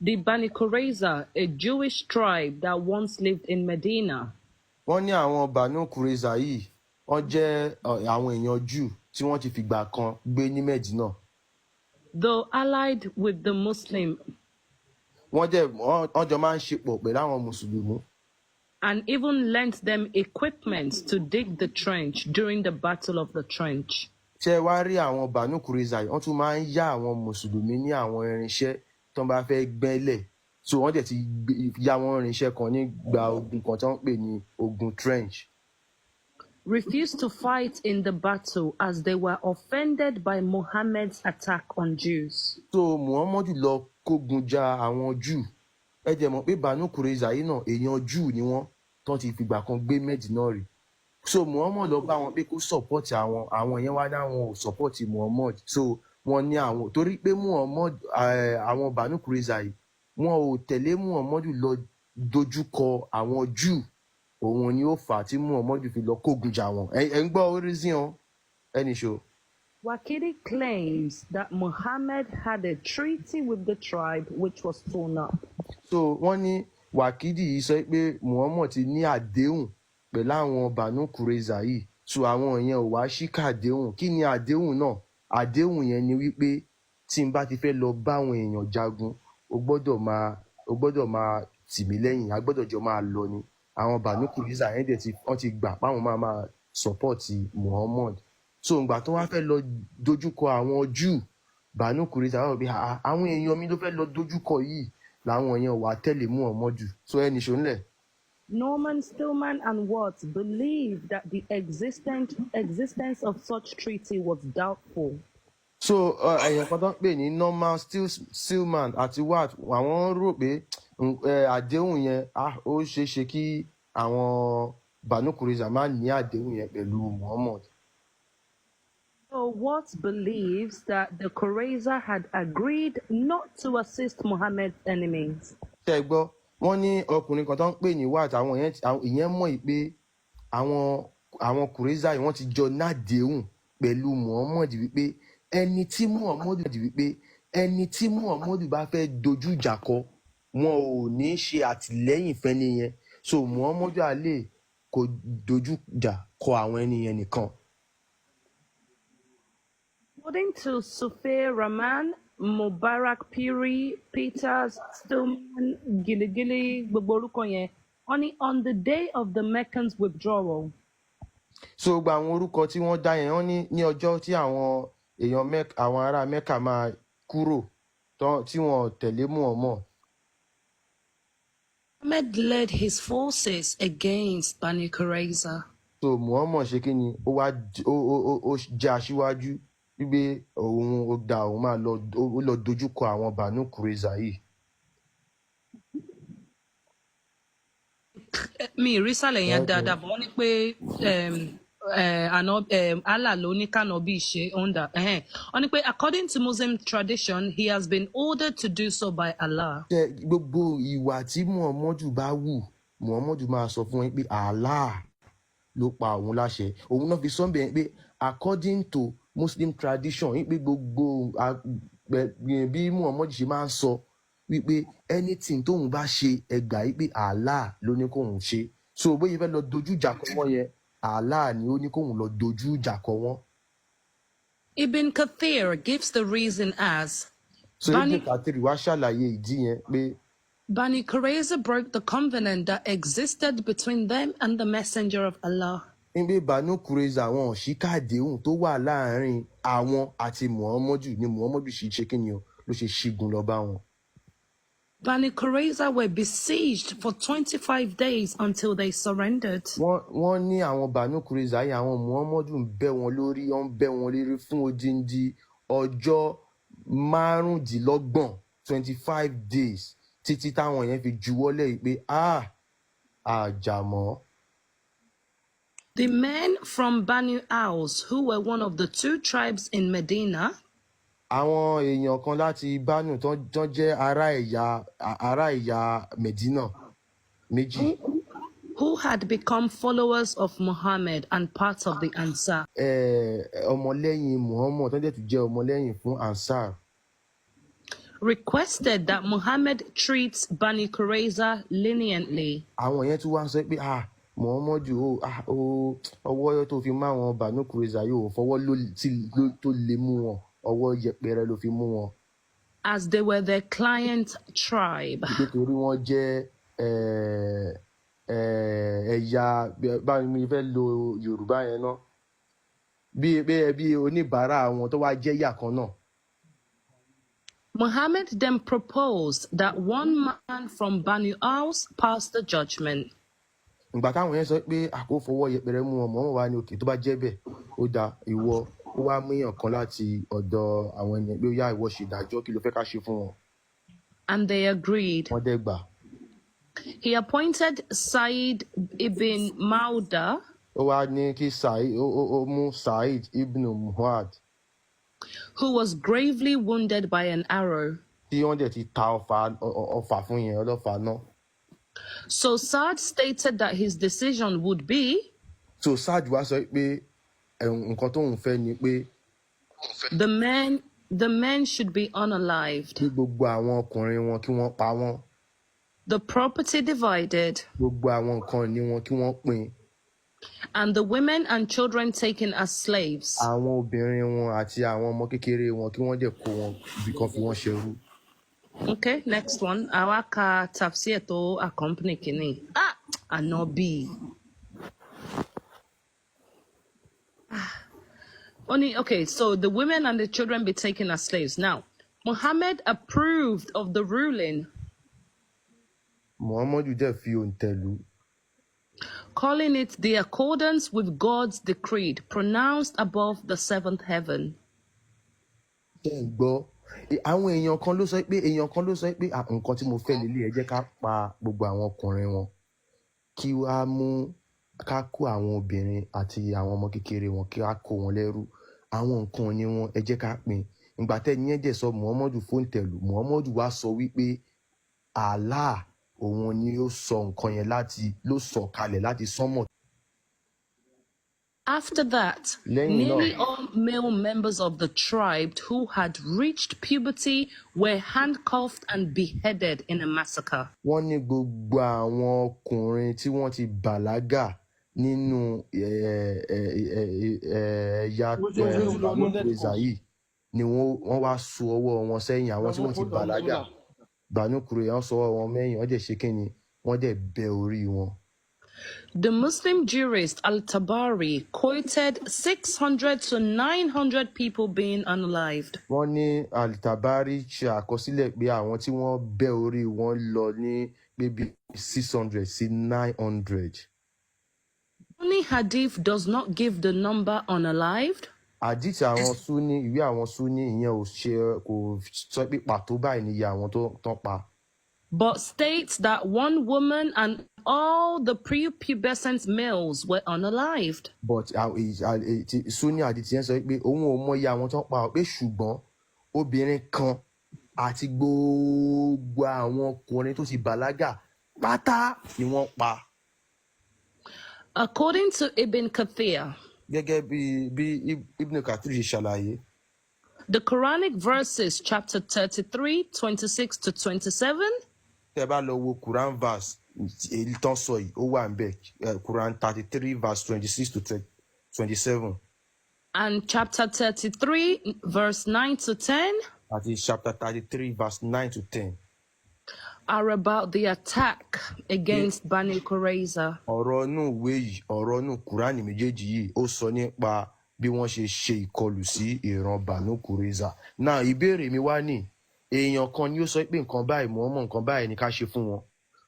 the Bani Qurayza, a Jewish tribe that once lived in Medina. Wọ́n ní àwọn Banu Qurayza yìí wọ́n jẹ́ àwọn èèyàn Júù tí wọ́n ti fìgbà kan gbé ní Medina. Though allied with the Muslim. Wọ́n jọ máa ń ṣepọ̀ pẹ̀lú àwọn Mùsùlùmí. And even lent them equipment to dig the trench during the Battle of the Trench. Ṣé wá rí àwọn Banu Qurayza yìí, wọ́n tún máa ń yá àwọn Mùsùlùmí ní àwọn irinṣẹ́ tó bá fẹ́ gbẹ́lẹ̀. So wọ́n dẹ̀ ti yá wọn irinṣẹ́ kan nígbà ogun kan tí wọ́n pè ní ogun trench. Refused to fight in the battle as they were offended by Muhammad's attack on Jews. So Muhammadu lọ kógun ja àwọn Júù. Ẹ jẹ́ mọ̀ pé Banu Qurayza yìí náà èèyàn Júù ni wọ́n tó ti fìgbà kan gbé Medina rí. So Muhammad lọ bá wọn pé kó support àwọn yẹn wá dáwọn ò support Muhammad. So wọ́n ní àwọn torí pé Muhammad àwọn Banu Qurayza yìí wọn ò tẹ̀lé Muhammadu lọ dojúkọ àwọn Júù. Òun ni ó fà á tí Muhammadu fi lọ kógun jà wọ́n. Ẹ ń gbọ́ oríṣi hàn ẹni ṣo. Wakili claims that Muhammad had a treaty with the tribe which was torn up. So wọ́n ní Wakili yìí sọ pé Muhammad ti ní àdéhùn pẹ̀lú àwọn Banu Qurayza yìí. So àwọn yẹn ò wá ṣíkà àdéhùn. Kí ni àdéhùn náà? Àdéhùn yẹn ni wípé tí n bá ti fẹ́ lọ bá àwọn èèyàn jagun o gbọ́dọ̀ máa tì mí lẹ́yìn, a gbọ́dọ̀ jọ máa lọ ni. Àwọn Banu Qurayza yẹn dẹ̀ wọ́n ti gbà páwọn máa support Muhammad. So ìgbà tó wá fẹ́ lọ dojúkọ àwọn Júù, Banu Qurayza wọ́n bí àwọn èèyàn mi ló fẹ́ lọ dojúkọ yìí làwọn èèyàn wà tẹ̀lé Muhammadu. So ẹni ṣonlẹ̀. Norman, Stillman and Watts believe that the existence of such treaty was doubtful. So èèyàn kan tó ń pè ní Norman, Stillman àti Watts àwọn rò pé àdéhùn yẹn ó ṣeé ṣe kí àwọn Banu Qurayza máa ní àdéhùn yẹn pẹ̀lú Muhammad. So Watts believes that the Qurayza had agreed not to assist Muhammad's enemies. Ṣé ẹ gbọ́ wọ́n ní ọkùnrin kan tó ń pè ní Watts àwọn ìyẹn mọ̀ pé àwọn Qurayza yìí wọ́n ti jọ nádéhùn pẹ̀lú Muhammad wípé ẹni tí Muhammadu bá fẹ́ dojú ìjà kọ wọn ò ní ṣe àtìlẹ́yìn fẹ́ni yẹn. So Muhammadu alẹ́ kò dojú ìjà kọ àwọn ẹni yẹn nìkan. According to Sufay Rahman, Mubarak Piri, Peters, Stillman, Giligili, gbogbo orúkọ yẹn, on the day of the Meccans withdrawal. So gba àwọn orúkọ tí wọ́n dá yẹn wọ́n ní ọjọ́ tí àwọn èèyàn àwọn ará Mẹ́kà máa kúrò tí wọ́n tẹ̀lé Muhammad. Muhammad led his forces against Bani Qurayza. So Muhammad ṣe kí ni ó jẹ́ aṣíwájú wípé òun máa lọ dojúkọ àwọn Banu Qurayza yìí. Mi ìrísàlẹ̀ yẹn dáadáa bọ́ ní pé Allah ló ní kànábì ṣe under. Wọ́n ní pé according to Muslim tradition he has been ordered to do so by Allah. Gbogbo ìwà tí Muhammadu bá wù Muhammadu máa sọ fún wọn pé Allah ló pa òun láṣẹ. Òun náà fi sọ́nbẹ̀ pé according to Muslim tradition wípé gbogbo bí Muhammadu ṣe máa ń sọ wípé anything tóun bá ṣe ẹgbà wípé Allah ló ní kóun ṣe. So bóyá fẹ́ lọ dojú ìjà kọ wọ́n yẹn Allah ni ó ní kóun lọ dojú ìjà kọ wọ́n. Ibn Kathir gives the reason as. So Ibn Kathir wá ṣàlàyé ìdí yẹn pé. Bani Qurayza broke the covenant that existed between them and the messenger of Allah. Níbi Banu Qurayza àwọn òṣìkà àdéhùn tó wà láàárín àwọn àti Muhammadu ni Muhammadu ṣe kí ni o ló ṣe ṣígun lọ bá wọn. Bani Qurayza were besieged for 25 days until they surrendered. Wọ́n ní àwọn Banu Qurayza yìí àwọn Muhammadu ń bẹ́ wọn lórí fún odindi ọjọ́ 25 days títí táwọn yẹn fi juwọ́lẹ̀ yìí pé àjàmọ́. The men from Banu Aus, who were one of the two tribes in Medina, àwọn èèyàn kan láti Banu tó jẹ́ ará ẹ̀yà Medina méjì. Who had become followers of Muhammad and part of the Ansar. Ọmọlẹ́yìn Muhammad tó jẹ́ tún jẹ́ ọmọlẹ́yìn fún Ansar. requested that Muhammad treats Bani Qurayza leniently. Àwọn yẹn tún wá ń sọ pé Muhammadu ọwọ́ tó fi mú àwọn Banu Qurayza yóò fọwọ́ tó lè mú wọn, ọwọ́ yẹpẹrẹ ló fi mú wọn. As they were their client tribe. Nítorí wọ́n jẹ́ ẹ̀yà báwo ni mo fẹ́ lo Yorùbá yẹn náà, bí oníbàárà wọn tó wá jẹ́ yà kan náà. Muhammad then proposed that one man from Banu Aus pass the judgment. Ìgbà táwọn yẹn sọ pé àkó fọwọ́ yẹpẹrẹ mú wọn, Muhammad wá ní òkè tó bá jẹ́ bẹ́ẹ̀ ó dáa, ìwọ ó wá mú èèyàn kan láti ọ̀dọ̀ àwọn ènìyàn pé ó yá ìwọ ṣe ìdájọ́, kí ló fẹ́ ká ṣe fún wọn. And they agreed. Wọ́n dẹ̀ gbà. He appointed Sa'id ibn Mauda. Ó wá ní kí ó mú Sa'id ibn Muhammad. Who was gravely wounded by an arrow. Tí wọ́n dẹ̀ ti ta ọfà fún yẹn, ọlọ́fà náà. So Sa'd stated that his decision would be. So Sa'd wá sọ pé nǹkan tóun fẹ́ ni pé. The men should be unalived. Kí gbogbo àwọn ọkùnrin wọn kí wọ́n pa wọ́n. The property divided. Gbogbo àwọn nǹkan ní wọn kí wọ́n pín. And the women and children taken as slaves. Àwọn obìnrin wọn àti àwọn ọmọ kékeré wọn kí wọ́n dẹ̀ kó wọn bí kan fi wọ́n ṣerú. Okay, next one. Awaka tafsir to accompany kini. Anobi. Okay, so the women and the children be taken as slaves. Now, Muhammad approved of the ruling. Muhammadu dẹ̀ fi òǹtẹ̀ lù. Calling it the accordance with God's decree pronounced above the seventh heaven. Gbọ́, àwọn èèyàn kan ló sọ pé nǹkan tí mo fẹ́ lélẹ̀ ẹ jẹ́ ká pa gbogbo àwọn ọkùnrin wọn, kí wá mú ká kó àwọn obìnrin àti àwọn ọmọ kékeré wọn kí wá kó wọn lẹ́rú, àwọn nǹkan ní wọn ẹ jẹ́ ká pín. Ìgbà tẹ́ni yẹn dẹ̀ sọ Muhammadu fóòntẹ̀ lù, Muhammadu wá sọ wípé Allah òun ni ó sọ nǹkan yẹn ló sọ kalẹ̀ láti sánmọ̀. After that, nearly all male members of the tribe who had reached puberty were handcuffed and beheaded in a massacre. Wọ́n ní gbogbo àwọn ọkùnrin tí wọ́n ti bàlágà nínú ẹ̀yà Banu Qurayza yìí ni wọ́n wá so ọwọ́ wọn sẹ́yìn, àwọn tí wọ́n ti bàlágà. Banu Qurayza wọ́n so ọwọ́ wọn mẹ́yìn, wọ́n dẹ̀ ṣe kíni, wọ́n dẹ̀ bẹ́ orí wọn. The Muslim jurist Al-Tabari quoted 600 to 900 people being unalived. Wọ́n ní Al-Tabari ṣe àkọsílẹ̀ pé àwọn tí wọ́n bẹ́ orí wọn lọ ní maybe 600 sí 900. Only hadith does not give the number unalived. Hadith àwọn Sunni, ìwé àwọn Sunni ìyẹn kò sọ pé pàtó báyìí ni iye àwọn tó tán pa. But states that one woman and all the prepubescent males were unalived. But Sunni hadith yẹn sọ pé òun ò mọ iye àwọn tó pa, pé ṣùgbọ́n obìnrin kan àti gbogbo àwọn ọkùnrin tó ti bàlágà pátá ni wọ́n pa. According to Ibn Kathir, gẹ́gẹ́ bí Ibn Kathir ṣe ṣàlàyé, the Quranic verses chapter 33, 26 to 27. Tẹ́ bá lọ wo Quran verse èyí tán sọ yìí ó wà ńbẹ̀, Quran 33 verse 26 to 27. And chapter 33 verse 9 to 10. Àti chapter 33 verse 9 to 10. Are about the attack against Bani Qurayza. Ọ̀rọ̀ inú ìwé yìí, ọ̀rọ̀ inú Kùránì méjèèjì yìí ó sọ nípa bí wọ́n ṣe ìkọlù sí ìran Banu Qurayza. Náà ìbéèrè mi wá ní, èèyàn kan ni ó sọ pé nǹkan báyìí Muhammad nǹkan báyìí ni ká ṣe fún wọn.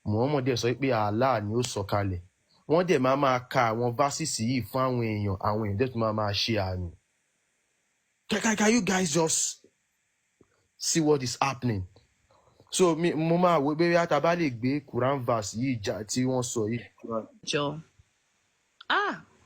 Muhammad dẹ̀ sọ pé Allah ni ó sọ kalẹ̀. Wọ́n dẹ̀ máa ka àwọn verses yìí fún àwọn èèyàn dẹ̀ tún máa ṣe àmì. Can you guys just see what is happening? So mo máa wo bí a bá lè gbé Quran verse yìí jà tí wọ́n sọ yìí.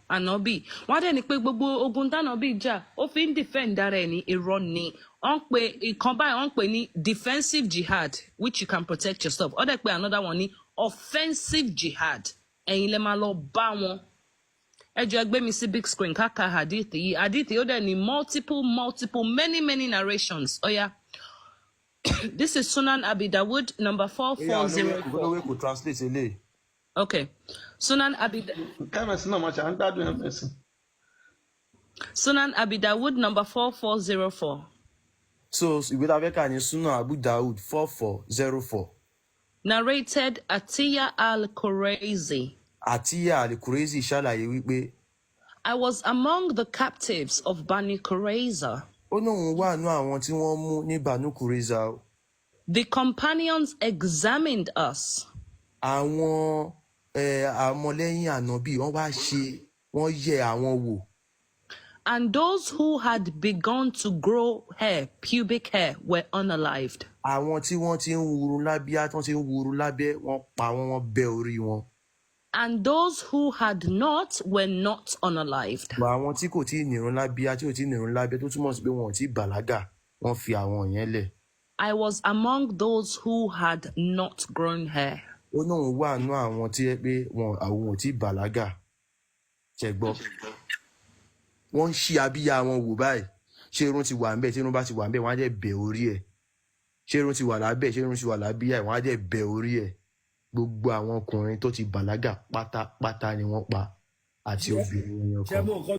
Ànábì wọ́n dẹ̀ ní pé gbogbo ogun tánàbì jà ó fi ń defend ara ẹ̀ ní irọ́ ni. Wọ́n pe ìkan báyìí wọ́n pè ní defensive jihad which you can protect yourself. Ó dẹ̀ pé another one ní offensive jihad. Ẹ̀yin lẹ máa lọ bá wọn. Ẹ jọ̀ọ́ ẹ gbé mi sí big screen káka hadith yìí. Hadith yìí ó dẹ̀ ní multiple many narrations. Ó yá. This is Sunan Abi Dawud, number 4404. We could translate it. Okay. Sunan Abi Dawud, number 4404. So, with Aveka ni Sunan Abu Dawud 4404. Narrated Atiya al-Quraizi. Atiya al-Quraizi ṣàlàyé wípé I was among the captives of Bani Qurayza. Ó náà wà nú àwọn tí wọ́n mú ní Banu Qurayza. The companions examined us. Àwọn àmọ̀lẹ́yìn Ànábì wọ́n yẹ̀ àwọn wò. And those who had begun to grow hair, pubic hair, were unalived. Àwọn tí wọ́n ti ń wuru lábíyá, tí wọ́n ti ń wuru lábẹ́, wọ́n pa wọ́n bẹ́ orí wọn. And those who had not were not unalived. Àwọn tí kò tí ì nírun lábíyá, tí ò tí ì nírun lábẹ́, tó túmọ̀ sí pé wọn ò tí ì bàlágà, wọ́n fi àwọn yẹn lẹ̀. I was among those who had not grown hair. Ó náà wà nú àwọn tí ẹ pé àwọn ò tí ì bàlágà. Ṣé gbọ́? Wọ́n ń ṣí abíyá wọn wò báyìí. Ṣé irun ti wà ńbẹ̀? Tí irun bá ti wà ńbẹ̀, wọ́n á dẹ̀ bẹ̀ orí ẹ̀. Ṣé irun ti wà lábẹ́? Ṣé irun ti wà lábíyá ẹ̀? Wọ́n á dẹ̀ bẹ̀ orí ẹ̀. Gbogbo àwọn ọkùnrin tó ti bàlágà pátápátá ni wọ́n pa àti obìnrin yẹn kan. Ṣé mo nǹkan